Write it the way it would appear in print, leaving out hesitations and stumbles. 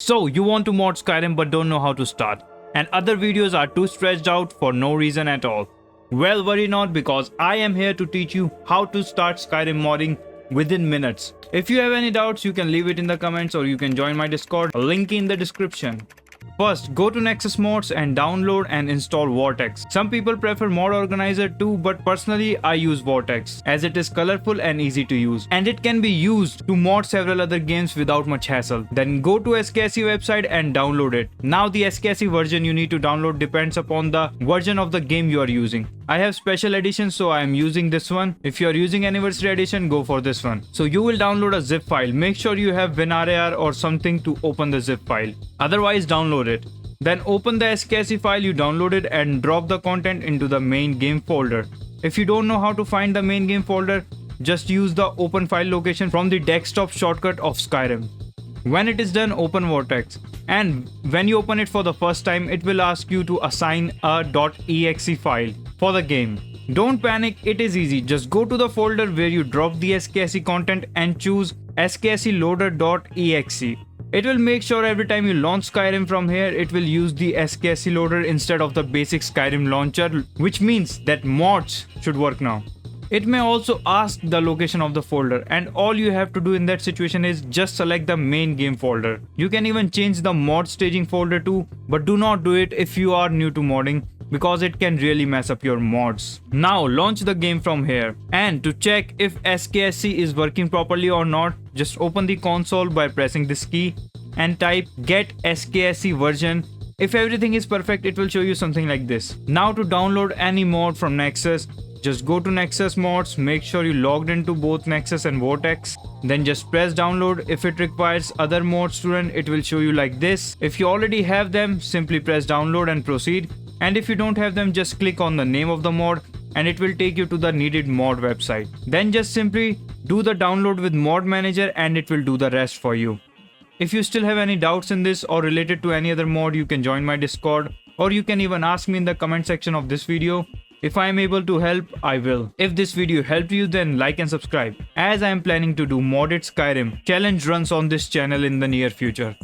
So you want to mod Skyrim but don't know how to start, and other videos are too stretched out for no reason at all. Well, worry not, because I am here to teach you how to start Skyrim modding within minutes. If you have any doubts, you can leave it in the comments or you can join my Discord, link in the description. First, go to Nexus Mods and download and install Vortex. Some people prefer Mod Organizer too, but personally I use Vortex as it is colorful and easy to use, and it can be used to mod several other games without much hassle. Then go to SKSE website and download it. Now the SKSE version you need to download depends upon the version of the game you are using. I have special edition, so I am using this one. If you are using anniversary edition, go for this one. So you will download a zip file. Make sure you have WinRAR or something to open the zip file. Otherwise, download it. Then open the SKSE file you downloaded and drop the content into the main game folder. If you don't know how to find the main game folder, just use the open file location from the desktop shortcut of Skyrim. When it is done, open Vortex, and when you open it for the first time, it will ask you to assign a .exe file for the game. Don't panic, it is easy. Just go to the folder where you drop the SKSE content and choose skseloader.exe. It will make sure every time you launch Skyrim from here, it will use the SKSE loader instead of the basic Skyrim launcher, which means that mods should work now. It may also ask the location of the folder, and all you have to do in that situation is just select the main game folder. You can even change the mod staging folder too, but do not do it if you are new to modding, because it can really mess up your mods. Now launch the game from here, and to check if SKSE is working properly or not, just open the console by pressing this key and type get SKSE version. If everything is perfect, it will show you something like this. Now to download any mod from Nexus, just go to Nexus Mods, make sure you logged into both Nexus and Vortex. Then just press download. If it requires other mods to run, it will show you like this. If you already have them, simply press download and proceed. And if you don't have them, just click on the name of the mod and it will take you to the needed mod website. Then just simply do the download with Mod Manager and it will do the rest for you. If you still have any doubts in this or related to any other mod, you can join my Discord, or you can even ask me in the comment section of this video. If I am able to help, I will. If this video helped you, then like and subscribe, as I am planning to do modded Skyrim challenge runs on this channel in the near future.